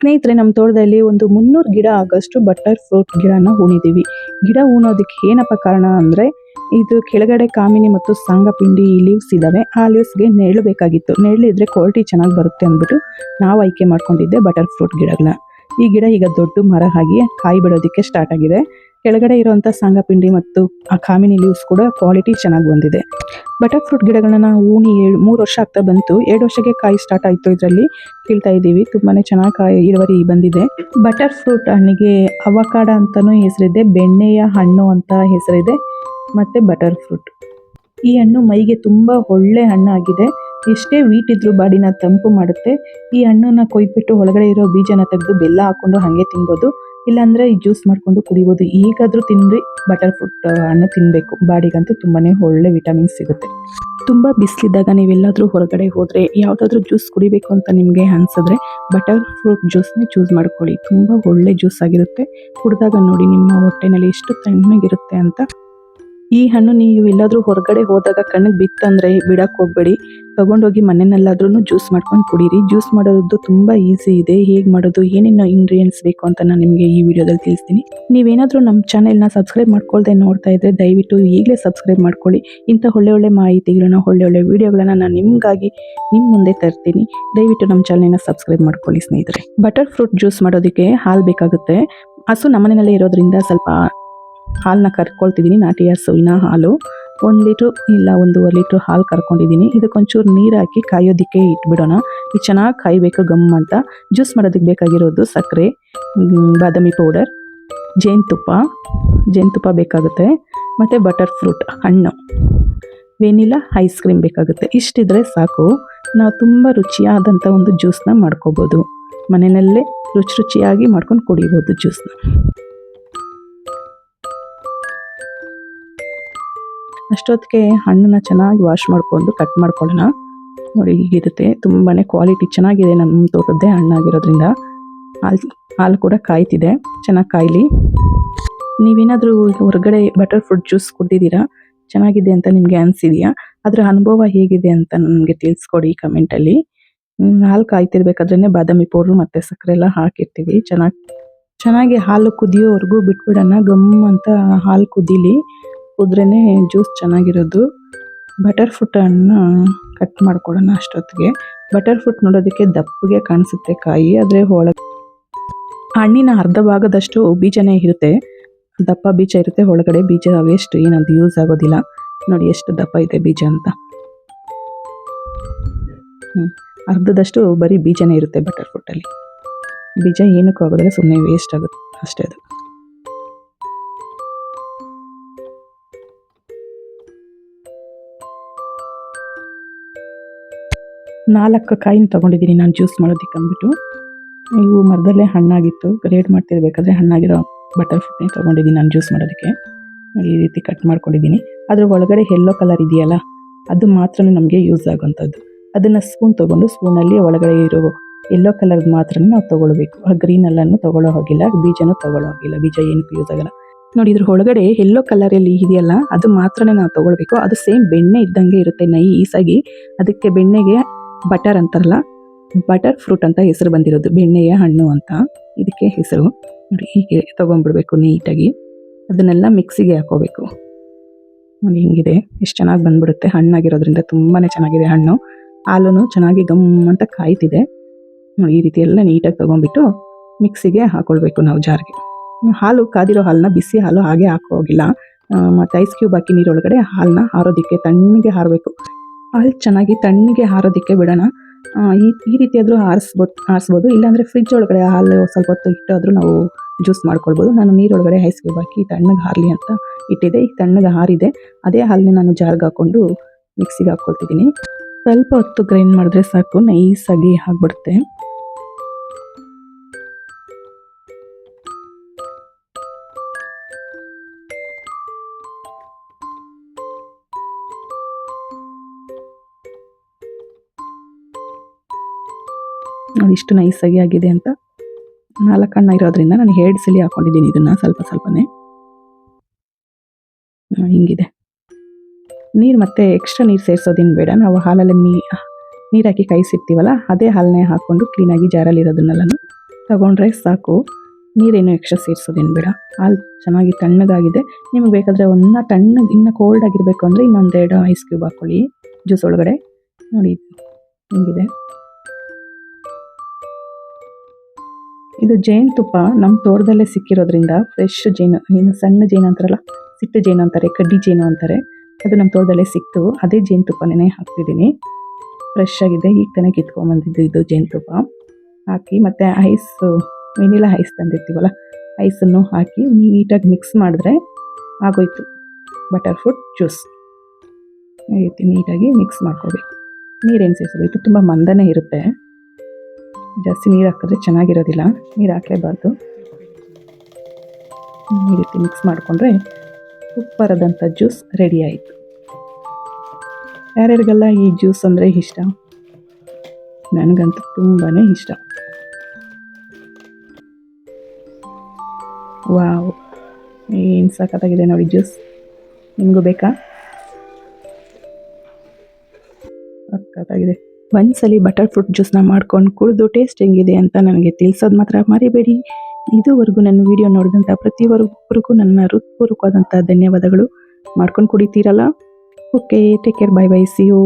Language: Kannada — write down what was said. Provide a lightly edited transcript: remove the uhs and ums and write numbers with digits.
ಸ್ನೇಹಿತರೆ, ನಮ್ಮ ತೋಟದಲ್ಲಿ ಒಂದು 300 ಗಿಡ ಆಗಷ್ಟು ಬಟರ್ ಫ್ರೂಟ್ ಗಿಡನ ಹೂಣಿದ್ದೀವಿ. ಗಿಡ ಹೂಣೋದಕ್ಕೆ ಏನಪ್ಪ ಕಾರಣ ಅಂದರೆ, ಇದು ಕೆಳಗಡೆ ಕಾಮಿನಿ ಮತ್ತು ಸಂಗಪಿಂಡಿ ಲೀವ್ಸ್ ಇದ್ದಾವೆ. ಆ ಲೀವ್ಸ್ಗೆ ನೆರಳು ಬೇಕಾಗಿತ್ತು. ನೆರಳಿದ್ರೆ ಕ್ವಾಲಿಟಿ ಚೆನ್ನಾಗಿ ಬರುತ್ತೆ ಅಂದ್ಬಿಟ್ಟು ನಾವು ಆಯ್ಕೆ ಮಾಡ್ಕೊಂಡಿದ್ದೆ ಬಟರ್ ಫ್ರೂಟ್ ಗಿಡಗಳನ್ನ. ಈ ಗಿಡ ಈಗ ದೊಡ್ಡ ಮರ ಆಗಿ ಕಾಯಿ ಬಿಡೋದಕ್ಕೆ ಸ್ಟಾರ್ಟ್ ಆಗಿದೆ. ಕೆಳಗಡೆ ಇರುವಂಥ ಸಂಗಪಿಂಡಿ ಮತ್ತು ಆ ಕಾಮಿನಿ ಲೀವ್ಸ್ ಕೂಡ ಕ್ವಾಲಿಟಿ ಚೆನ್ನಾಗಿ ಬಂದಿದೆ. ಬಟರ್ ಫ್ರೂಟ್ ಗಿಡಗಳನ್ನ ನಾವು ಹೂಣಿ 3 ವರ್ಷ ಆಗ್ತಾ ಬಂತು. 2 ವರ್ಷಕ್ಕೆ ಕಾಯಿ ಸ್ಟಾರ್ಟ್ ಆಯಿತು. ಇದರಲ್ಲಿ ಕೀಳ್ತಾ ಇದ್ದೀವಿ. ತುಂಬಾ ಚೆನ್ನಾಗಿ ಕಾಯಿ ಇಳುವರಿ ಬಂದಿದೆ. ಬಟರ್ ಫ್ರೂಟ್ ಹಣ್ಣಿಗೆ ಅವಕಾಡ ಅಂತಲೂ ಹೆಸರಿದೆ, ಬೆಣ್ಣೆಯ ಹಣ್ಣು ಅಂತ ಹೆಸರಿದೆ, ಮತ್ತು ಬಟರ್ ಫ್ರೂಟ್. ಈ ಹಣ್ಣು ಮೈಗೆ ತುಂಬ ಒಳ್ಳೆ ಹಣ್ಣಾಗಿದೆ. ಎಷ್ಟೇ ವೀಟ್ ಇದ್ರೂ ಬಾಡಿನ ತಂಪು ಮಾಡುತ್ತೆ. ಈ ಹಣ್ಣನ್ನು ಕೊಯ್ದುಬಿಟ್ಟು ಒಳಗಡೆ ಇರೋ ಬೀಜನ ತೆಗೆದು ಬೆಲ್ಲ ಹಾಕ್ಕೊಂಡು ಹಾಗೆ ತಿನ್ಬೋದು, ಇಲ್ಲಾಂದರೆ ಜ್ಯೂಸ್ ಮಾಡಿಕೊಂಡು ಕುಡಿಬೋದು. ಈಗಾದರೂ ತಿನ್ನಿರಿ, ಬಟರ್ ಫ್ರೂಟ್ ಹಣ್ಣು ತಿನ್ನಬೇಕು. ಬಾಡಿಗಂತೂ ತುಂಬಾ ಒಳ್ಳೆ ವಿಟಮಿನ್ಸ್ ಸಿಗುತ್ತೆ. ತುಂಬ ಬಿಸಿಲಿದ್ದಾಗ ನೀವೆಲ್ಲಾದರೂ ಹೊರಗಡೆ ಹೋದರೆ ಯಾವುದಾದ್ರೂ ಜ್ಯೂಸ್ ಕುಡಿಬೇಕು ಅಂತ ನಿಮಗೆ ಅನಿಸಿದ್ರೆ ಬಟರ್ ಫ್ರೂಟ್ ಜ್ಯೂಸ್ನೇ ಚೂಸ್ ಮಾಡ್ಕೊಳ್ಳಿ. ತುಂಬ ಒಳ್ಳೆ ಜ್ಯೂಸ್ ಆಗಿರುತ್ತೆ. ಕುಡಿದಾಗ ನೋಡಿ ನಿಮ್ಮ ಹೊಟ್ಟೆನಲ್ಲಿ ಎಷ್ಟು ತಣ್ಣಗಿರುತ್ತೆ ಅಂತ. ಈ ಹಣ್ಣು ನೀವು ಎಲ್ಲಾದರೂ ಹೊರಗಡೆ ಹೋದಾಗ ಕಣ್ಣಿಗೆ ಬಿತ್ತಂದರೆ ಬಿಡಕ್ಕೆ ಹೋಗಬೇಡಿ. ತೊಗೊಂಡೋಗಿ ಮನೆಯಲ್ಲಾದ್ರೂ ಜ್ಯೂಸ್ ಮಾಡ್ಕೊಂಡು ಕುಡೀರಿ. ಜ್ಯೂಸ್ ಮಾಡೋದು ತುಂಬ ಈಸಿ ಇದೆ. ಹೇಗೆ ಮಾಡೋದು, ಏನೇನು ಇಂಗ್ರೀಡಿಯೆಂಟ್ಸ್ ಬೇಕು ಅಂತ ನಾನು ನಿಮಗೆ ಈ ವಿಡಿಯೋದಲ್ಲಿ ತಿಳಿಸ್ತೀನಿ. ನೀವೇನಾದರೂ ನಮ್ಮ ಚಾನೆಲ್ನ ಸಬ್ಸ್ಕ್ರೈಬ್ ಮಾಡ್ಕೊಳ್ದೆ ನೋಡ್ತಾ ಇದ್ದರೆ ದಯವಿಟ್ಟು ಈಗಲೇ ಸಬ್ಸ್ಕ್ರೈಬ್ ಮಾಡ್ಕೊಳ್ಳಿ. ಇಂಥ ಒಳ್ಳೆ ಮಾಹಿತಿಗಳನ್ನ, ಒಳ್ಳೆ ವಿಡಿಯೋಗಳನ್ನ ನಾನು ನಿಮಗಾಗಿ ನಿಮ್ಮ ಮುಂದೆ ತರ್ತೀನಿ. ದಯವಿಟ್ಟು ನಮ್ಮ ಚಾನೆಲ್ನ ಸಬ್ಸ್ಕ್ರೈಬ್ ಮಾಡ್ಕೊಳ್ಳಿ ಸ್ನೇಹಿತರೆ. ಬಟರ್ ಫ್ರೂಟ್ ಜ್ಯೂಸ್ ಮಾಡೋದಕ್ಕೆ ಹಾಲು ಬೇಕಾಗುತ್ತೆ. ಹಸು ನಮ್ಮನೆಯಲ್ಲೇ ಇರೋದ್ರಿಂದ ಸ್ವಲ್ಪ ಹಾಲನ್ನ ಕರ್ಕೊಳ್ತಿದ್ದೀನಿ. ನಾಟಿ ಹಸುವಿನ ಹಾಲು 1 ಲೀಟ್ರು ಇಲ್ಲ 1.5 ಲೀಟ್ರ್ ಹಾಲು ಕರ್ಕೊಂಡಿದ್ದೀನಿ. ಇದಕ್ಕೊಂಚೂರು ನೀರು ಹಾಕಿ ಕಾಯೋದಕ್ಕೆ ಇಟ್ಬಿಡೋಣ. ಇದು ಚೆನ್ನಾಗಿ ಕಾಯಬೇಕು ಗಮ್ ಅಂತ. ಜ್ಯೂಸ್ ಮಾಡೋದಕ್ಕೆ ಬೇಕಾಗಿರೋದು ಸಕ್ಕರೆ, ಬಾದಾಮಿ ಪೌಡರ್, ಜೇನುತುಪ್ಪ ಬೇಕಾಗುತ್ತೆ, ಮತ್ತು ಬಟರ್ ಫ್ರೂಟ್ ಹಣ್ಣು, ವೆನಿಲಾ ಐಸ್ ಕ್ರೀಮ್ ಬೇಕಾಗುತ್ತೆ. ಇಷ್ಟಿದ್ರೆ ಸಾಕು. ನಾವು ತುಂಬ ರುಚಿಯಾದಂಥ ಒಂದು ಜ್ಯೂಸನ್ನ ಮಾಡ್ಕೋಬೋದು. ಮನೆಯಲ್ಲೇ ರುಚಿಯಾಗಿ ಮಾಡ್ಕೊಂಡು ಕುಡಿಬೋದು ಜ್ಯೂಸನ್ನ. ಅಷ್ಟೊತ್ತಿಗೆ ಹಣ್ಣನ್ನ ಚೆನ್ನಾಗಿ ವಾಶ್ ಮಾಡಿಕೊಂಡು ಕಟ್ ಮಾಡ್ಕೊಳ್ಳೋಣ. ನೋಡಿ ಹೀಗಿರುತ್ತೆ. ತುಂಬಾ ಕ್ವಾಲಿಟಿ ಚೆನ್ನಾಗಿದೆ. ನಮ್ಮ ತೋಟದ್ದೇ ಹಣ್ಣಾಗಿರೋದ್ರಿಂದ ಹಾಲು ಕೂಡ ಕಾಯ್ತಿದೆ. ಚೆನ್ನಾಗಿ ಕಾಯಲಿ. ನೀವೇನಾದರೂ ಹೊರಗಡೆ ಬಟರ್ ಫ್ರೂಟ್ ಜ್ಯೂಸ್ ಕುಡಿದಿದ್ದೀರಾ, ಚೆನ್ನಾಗಿದೆ ಅಂತ ನಿಮಗೆ ಅನಿಸಿದೆಯಾ? ಅದರ ಅನುಭವ ಹೇಗಿದೆ ಅಂತ ನನಗೆ ತಿಳಿಸ್ಕೊಡಿ ಕಮೆಂಟಲ್ಲಿ. ಹಾಲು ಕಾಯ್ತಿರ್ಬೇಕಾದ್ರೇ ಬಾದಾಮಿ ಪೌಡ್ರು ಮತ್ತು ಸಕ್ಕರೆ ಎಲ್ಲ ಹಾಕಿರ್ತೀವಿ. ಚೆನ್ನಾಗಿ ಹಾಲು ಕುದಿಯೋವರೆಗೂ ಬಿಟ್ಬಿಡೋಣ. ಗಮ್ ಅಂತ ಹಾಲು ಕುದೀಲಿ. ಕುದ್ರೇ ಜ್ಯೂಸ್ ಚೆನ್ನಾಗಿರೋದು. ಬಟರ್ ಫ್ರೂಟ್ ಹಣ್ಣು ಕಟ್ ಮಾಡ್ಕೊಳ್ಳೋಣ. ಅಷ್ಟೊತ್ತಿಗೆ ಬಟರ್ ಫ್ರೂಟ್ ನೋಡೋದಕ್ಕೆ ದಪ್ಪಗೆ ಕಾಣಿಸುತ್ತೆ ಕಾಯಿ, ಆದರೆ ಒಳಗೆ ಹಣ್ಣಿನ ಅರ್ಧ ಭಾಗದಷ್ಟು ಬೀಜನೇ ಇರುತ್ತೆ. ದಪ್ಪ ಬೀಜ ಇರುತ್ತೆ, ಒಳಗಡೆ ಬೀಜ ವೇಸ್ಟ್, ಏನದು ಯೂಸ್ ಆಗೋದಿಲ್ಲ. ನೋಡಿ ಎಷ್ಟು ದಪ್ಪ ಇದೆ ಬೀಜ ಅಂತ. ಅರ್ಧದಷ್ಟು ಬರೀ ಬೀಜನೇ ಇರುತ್ತೆ ಬಟರ್ ಫ್ರೂಟಲ್ಲಿ. ಬೀಜ ಏನಕ್ಕೂ ಆಗೋದಿಲ್ಲ, ಸುಮ್ಮನೆ ವೇಸ್ಟ್ ಆಗುತ್ತೆ ಅಷ್ಟೇ. ಅದು ನಾಲ್ಕು ಕಾಯಿನ ತೊಗೊಂಡಿದ್ದೀನಿ ನಾನು ಜ್ಯೂಸ್ ಮಾಡೋದಕ್ಕೆ ಅಂದ್ಬಿಟ್ಟು. ಇವು ಮರದಲ್ಲೇ ಹಣ್ಣಾಗಿತ್ತು. ಗ್ರೇಡ್ ಮಾಡ್ತಿರ್ಬೇಕಾದ್ರೆ ಹಣ್ಣಾಗಿರೋ ಬಟರ್ ಫ್ರೂಟ್ನೇ ತೊಗೊಂಡಿದ್ದೀನಿ ನಾನು ಜ್ಯೂಸ್ ಮಾಡೋದಕ್ಕೆ. ಈ ರೀತಿ ಕಟ್ ಮಾಡ್ಕೊಂಡಿದ್ದೀನಿ. ಅದ್ರ ಒಳಗಡೆ ಯೆಲ್ಲೋ ಕಲರ್ ಇದೆಯಲ್ಲ, ಅದು ಮಾತ್ರ ನಮಗೆ ಯೂಸ್ ಆಗೋಂಥದ್ದು. ಅದನ್ನು ಸ್ಪೂನ್ ತೊಗೊಂಡು ಸ್ಪೂನಲ್ಲಿ ಒಳಗಡೆ ಇರೋ ಯೆಲ್ಲೋ ಕಲರ್ ಮಾತ್ರ ನಾವು ತೊಗೊಳ್ಬೇಕು. ಆ ಗ್ರೀನಲ್ಲೂ ತೊಗೊಳ್ಳೋ ಹೋಗಿಲ್ಲ, ಬೀಜನೂ ತೊಗೊಳ್ಳೋ ಹೋಗಿಲ್ಲ. ಬೀಜ ಏನಕ್ಕೂ ಯೂಸ್ ಆಗಲ್ಲ. ನೋಡಿ ಇದ್ರ ಒಳಗಡೆ ಯೆಲ್ಲೋ ಕಲರಲ್ಲಿ ಇದೆಯಲ್ಲ, ಅದು ಮಾತ್ರನೇ ನಾವು ತೊಗೊಳ್ಬೇಕು. ಅದು ಸೇಮ್ ಬೆಣ್ಣೆ ಇದ್ದಂಗೆ ಇರುತ್ತೆ, ನೈಸಾಗಿ. ಅದಕ್ಕೆ ಬೆಣ್ಣೆಗೆ ಬಟರ್ ಅಂತಾರಲ್ಲ, ಬಟರ್ ಫ್ರೂಟ್ ಅಂತ ಹೆಸರು ಬಂದಿರೋದು, ಬೆಣ್ಣೆಯ ಹಣ್ಣು ಅಂತ ಇದಕ್ಕೆ ಹೆಸರು. ನೋಡಿ ಹೀಗೆ ತೊಗೊಂಡ್ಬಿಡ್ಬೇಕು ನೀಟಾಗಿ. ಅದನ್ನೆಲ್ಲ ಮಿಕ್ಸಿಗೆ ಹಾಕೋಬೇಕು. ನೋಡಿ ಹಿಂಗಿದೆ, ಎಷ್ಟು ಚೆನ್ನಾಗಿ ಬಂದ್ಬಿಡುತ್ತೆ. ಹಣ್ಣಾಗಿರೋದ್ರಿಂದ ತುಂಬಾ ಚೆನ್ನಾಗಿದೆ ಹಣ್ಣು. ಹಾಲು ಚೆನ್ನಾಗಿ ಗಮ್ ಅಂತ ಕಾಯ್ತಿದೆ. ನೋಡಿ ಈ ರೀತಿ ಎಲ್ಲ ನೀಟಾಗಿ ತೊಗೊಂಡ್ಬಿಟ್ಟು ಮಿಕ್ಸಿಗೆ ಹಾಕೊಳ್ಬೇಕು ನಾವು ಜಾರ್ಗೆ. ಹಾಲು ಕಾದಿರೋ ಹಾಲನ್ನ, ಬಿಸಿ ಹಾಲು ಹಾಗೆ ಹಾಕೋಗಿಲ್ಲ. ಮತ್ತು ಐಸ್ ಕ್ಯೂಬ್ ಹಾಕಿ ನೀರೊಳಗಡೆ ಹಾಲನ್ನ ಹಾರೋದಕ್ಕೆ ತಣ್ಣಗೆ ಹಾರಬೇಕು. ಹಾಲು ಚೆನ್ನಾಗಿ ತಣ್ಣಗೆ ಹಾರೋದಕ್ಕೆ ಬಿಡೋಣ. ಈ ರೀತಿ ಆದರೂ ಆರಿಸ್ಬೋದು. ಇಲ್ಲಾಂದರೆ ಫ್ರಿಜ್ ಒಳಗಡೆ ಹಾಲು ಸ್ವಲ್ಪ ಹೊತ್ತು ಇಟ್ಟಾದರೂ ನಾವು ಜ್ಯೂಸ್ ಮಾಡ್ಕೊಳ್ಬೋದು. ನಾನು ನೀರೊಳಗಡೆ ಐಸ್ ಕ್ಯೂಬ್ ಹಾಕಿ ತಣ್ಣಗೆ ಹಾರಲಿ ಅಂತ ಇಟ್ಟಿದ್ದೆ. ಈಗ ತಣ್ಣಗೆ ಹಾರಿದೆ. ಅದೇ ಹಾಲನ್ನೇ ನಾನು ಜಾರ್ಗೆ ಹಾಕ್ಕೊಂಡು ಮಿಕ್ಸಿಗೆ ಹಾಕ್ಕೊಳ್ತಿದ್ದೀನಿ. ಸ್ವಲ್ಪ ಹೊತ್ತು ಗ್ರೈಂಡ್ ಮಾಡಿದ್ರೆ ಸಾಕು, ನೈಸಾಗಿ ಆಗಿಬಿಡುತ್ತೆ. ನೋಡಿ ಇಷ್ಟು ನೈಸಾಗಿ ಆಗಿದೆ ಅಂತ. 4 ಹಣ್ಣು ಇರೋದ್ರಿಂದ ನಾನು 2 ಸಲ ಹಾಕ್ಕೊಂಡಿದ್ದೀನಿ ಇದನ್ನು, ಸ್ವಲ್ಪನೇ. ಹಿಂಗಿದೆ. ನೀರು ಮತ್ತೆ ಎಕ್ಸ್ಟ್ರಾ ನೀರು ಸೇರಿಸೋದೇನು ಬೇಡ. ನಾವು ಹಾಲಲ್ಲಿ ನೀರು ಹಾಕಿ ಕಾಯಿಸಿರ್ತೀವಲ್ಲ, ಅದೇ ಹಾಲನ್ನೇ ಹಾಕ್ಕೊಂಡು ಕ್ಲೀನಾಗಿ ಜಾರಲ್ಲಿರೋದನ್ನೆಲ್ಲನೂ ತಗೊಂಡ್ರೆ ಸಾಕು. ನೀರೇನು ಎಕ್ಸ್ಟ್ರಾ ಸೇರಿಸೋದೇನು ಬೇಡ. ಹಾಲು ಚೆನ್ನಾಗಿ ತಣ್ಣಗಾಗಿದೆ. ನಿಮಗೆ ಬೇಕಾದರೆ ಇನ್ನು ಕೋಲ್ಡ್ ಆಗಿರಬೇಕು ಅಂದರೆ ಇನ್ನೊಂದೆರಡು ಐಸ್ ಕ್ಯೂಬ್ ಹಾಕ್ಕೊಳ್ಳಿ ಜ್ಯೂಸ್ ಒಳಗಡೆ. ನೋಡಿ ಹಿಂಗಿದೆ. ಇದು ಜೇನುತುಪ್ಪ ನಮ್ಮ ತೋಟದಲ್ಲೇ ಸಿಕ್ಕಿರೋದ್ರಿಂದ ಫ್ರೆಶ್ ಜೇನು, ಇನ್ನು ಸಣ್ಣ ಜೇನು ಅಂತಾರಲ್ಲ, ಸಿಟ್ಟು ಜೇನು ಅಂತಾರೆ, ಕಡ್ಡಿ ಜೇನು ಅಂತಾರೆ, ಅದು ನಮ್ಮ ತೋಟದಲ್ಲೇ ಸಿಕ್ತು. ಅದೇ ಜೇನುತುಪ್ಪನೇ ಹಾಕ್ತಿದ್ದೀನಿ. ಫ್ರೆಶ್ ಆಗಿದೆ, ಈಗ ತಾನೇ ಕಿತ್ಕೊಂಡ್ಬಂದಿದ್ದು ಇದು ಜೇನುತುಪ್ಪ ಹಾಕಿ. ಮತ್ತು ವೆನಿಲಾ ಐಸ್ ತಂದಿರ್ತೀವಲ್ಲ, ಐಸನ್ನು ಹಾಕಿ ನೀಟಾಗಿ ಮಿಕ್ಸ್ ಮಾಡಿದ್ರೆ ಆಗೋಯ್ತು ಬಟರ್ ಫ್ರೂಟ್ ಜ್ಯೂಸ್. ಈ ರೀತಿ ನೀಟಾಗಿ ಮಿಕ್ಸ್ ಮಾಡ್ಕೋಬೇಕು. ನೀರೇನು ಸೇರಿಸೋದು, ತುಂಬ ಮಂದನೇ ಇರುತ್ತೆ. ಜಾಸ್ತಿ ನೀರು ಹಾಕಿದ್ರೆ ಚೆನ್ನಾಗಿರೋದಿಲ್ಲ, ನೀರು ಹಾಕಲೇಬಾರ್ದು. ಈ ರೀತಿ ಮಿಕ್ಸ್ ಮಾಡಿಕೊಂಡ್ರೆ ಸೂಪರಾದಂಥ ಜ್ಯೂಸ್ ರೆಡಿ ಆಯಿತು. ಯಾರ್ಯಾರಿಗೆಲ್ಲ ಈ ಜ್ಯೂಸ್ ಅಂದರೆ ಇಷ್ಟ? ನನಗಂತೂ ತುಂಬಾ ಇಷ್ಟ. ವಾವ್, ಏನು ಸಖತ್ತಾಗಿದೆ ನೋಡಿ ಜ್ಯೂಸ್. ನಿಮಗೂ ಬೇಕಾ? ಸಖತ್ತಾಗಿದೆ. ಒಂದ್ಸಲಿ ಬಟರ್ ಫ್ರೂಟ್ ಜ್ಯೂಸ್ನ ಮಾಡ್ಕೊಂಡು ಕುಡಿದು ಟೇಸ್ಟ್ ಹೆಂಗಿದೆ ಅಂತ ನನಗೆ ತಿಳಿಸೋದು ಮಾತ್ರ ಮರಿಬೇಡಿ. ಇದುವರೆಗೂ ನನ್ನ ವಿಡಿಯೋ ನೋಡಿದಂಥ ಪ್ರತಿಯೊಬ್ಬರಿಗೂ ನನ್ನ ಹೃತ್ಪೂರ್ವಕವಾದಂಥ ಧನ್ಯವಾದಗಳು. ಮಾಡ್ಕೊಂಡು ಕುಡಿತೀರಲ್ಲ. Okay, take care, bye bye, see you.